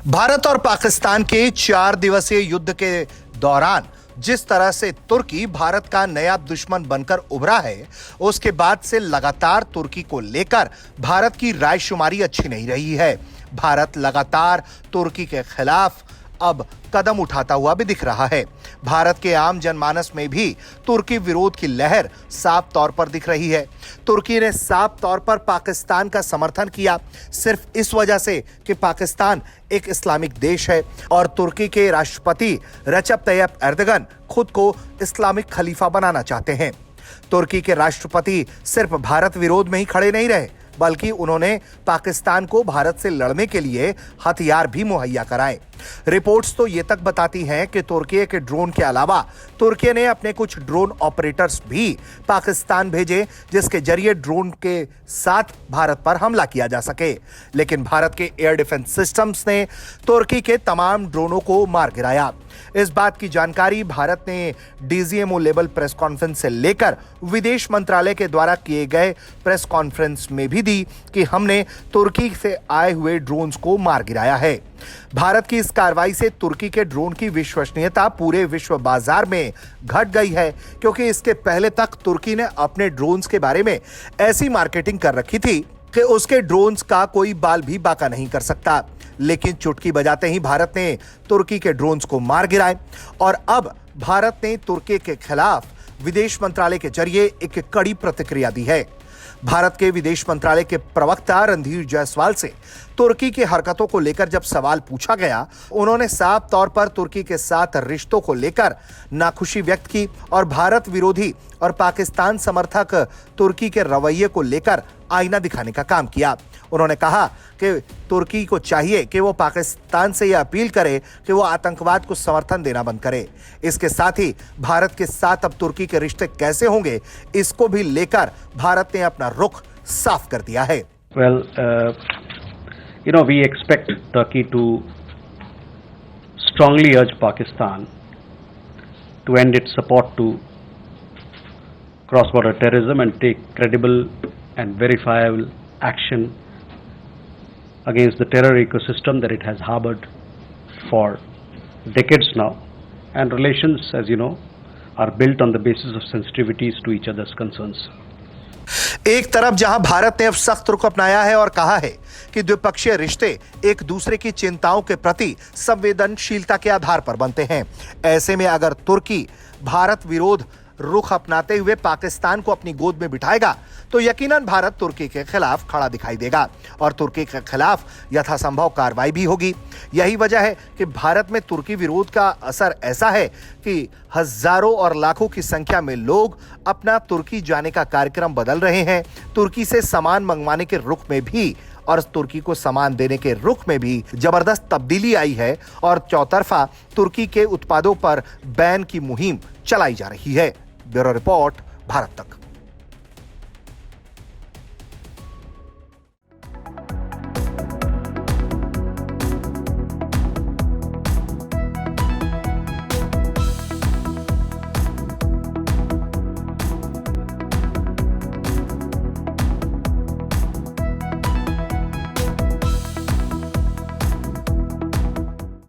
भारत और पाकिस्तान के 4 दिवसीय युद्ध के दौरान जिस तरह से तुर्की भारत का नया दुश्मन बनकर उभरा है, उसके बाद से लगातार तुर्की को लेकर भारत की रायशुमारी अच्छी नहीं रही है। भारत लगातार तुर्की के खिलाफ अब कदम उठाता हुआ भी दिख रहा है। भारत के आम जनमानस में भी तुर्की विरोध की लहर साफ तौर पर दिख रही है। तुर्की ने साफ तौर पर पाकिस्तान का समर्थन किया, सिर्फ इस वजह से कि पाकिस्तान एक इस्लामिक देश है और तुर्की के राष्ट्रपति रजब तैयब एर्दोगन खुद को इस्लामिक खलीफा बनाना चाहते हैं। तुर्की के राष्ट्रपति सिर्फ भारत विरोध में ही खड़े नहीं रहे, बल्कि उन्होंने पाकिस्तान को भारत से लड़ने के लिए हथियार भी मुहैया कराए। रिपोर्ट्स तो ये तक बताती हैं कि तुर्की के ड्रोन के अलावा तुर्की ने अपने कुछ ड्रोन ऑपरेटर्स भी पाकिस्तान भेजे, जिसके जरिए ड्रोन के साथ भारत पर हमला किया जा सके। लेकिन भारत के एयर डिफेंस सिस्टम्स ने तुर्की के तमाम ड्रोनों को मार गिराया। इस बात की जानकारी भारत ने डीजीएमओ लेवल प्रेस कॉन्फ्रेंस से लेकर विदेश मंत्रालय के द्वारा किए गए प्रेस कॉन्फ्रेंस में भी दी कि हमने तुर्की से आए हुए ड्रोन्स को मार गिराया है। भारत की इस कार्रवाई से तुर्की के ड्रोन की विश्वसनीयता पूरे विश्व बाजार में घट गई है, क्योंकि इसके पहले तक तुर्की ने अपने ड्रोन्स के बारे में ऐसी मार्केटिंग कर रखी थी कि उसके ड्रोन्स का कोई बाल भी बाका नहीं कर सकता। लेकिन चुटकी बजाते ही भारत ने तुर्की के ड्रोन्स को मार गिराए और अब भारत ने तुर्की के खिलाफ विदेश मंत्रालय के जरिए एक कड़ी प्रतिक्रिया दी है। भारत के विदेश मंत्रालय के प्रवक्ता रणधीर जायसवाल से तुर्की की हरकतों को लेकर जब सवाल पूछा गया, उन्होंने साफ तौर पर तुर्की के साथ रिश्तों को लेकर नाखुशी व्यक्त की और भारत विरोधी और पाकिस्तान समर्थक तुर्की के रवैये को लेकर आईना दिखाने का काम किया। उन्होंने कहा कि तुर्की को चाहिए कि वो पाकिस्तान से यह अपील करे कि वो आतंकवाद को समर्थन देना बंद करे। इसके साथ ही भारत के साथ अब तुर्की के रिश्ते कैसे होंगे, इसको भी लेकर भारत ने अपना रुख साफ कर दिया है। Well, we expect Turkey to strongly urge Pakistan to end its support to cross-border terrorism and take credible and verifiable action against the terror ecosystem that it has harbored for decades now. And relations, as you know, are built on the basis of sensitivities to each other's concerns. एक तरफ जहां भारत ने अब सख्त रुख अपनाया है और कहा है कि द्विपक्षीय रिश्ते एक दूसरे की चिंताओं के प्रति संवेदनशीलता के आधार पर बनते हैं, ऐसे में अगर तुर्की भारत विरोध रुख अपनाते हुए पाकिस्तान को अपनी गोद में बिठाएगा तो यकीनन भारत तुर्की के खिलाफ खड़ा दिखाई देगा और तुर्की के खिलाफ यथासंभव कार्रवाई भी होगी। यही वजह है कि भारत में तुर्की विरोध का असर ऐसा है कि हजारों और लाखों की संख्या में लोग अपना तुर्की जाने का कार्यक्रम बदल रहे हैं। तुर्की से सामान मंगवाने के रुख में भी और तुर्की को सामान देने के रुख में भी जबरदस्त तब्दीली आई है और चौतरफा तुर्की के उत्पादों पर बैन की मुहिम चलाई जा रही है। ब्यूरो रिपोर्ट, भारत तक।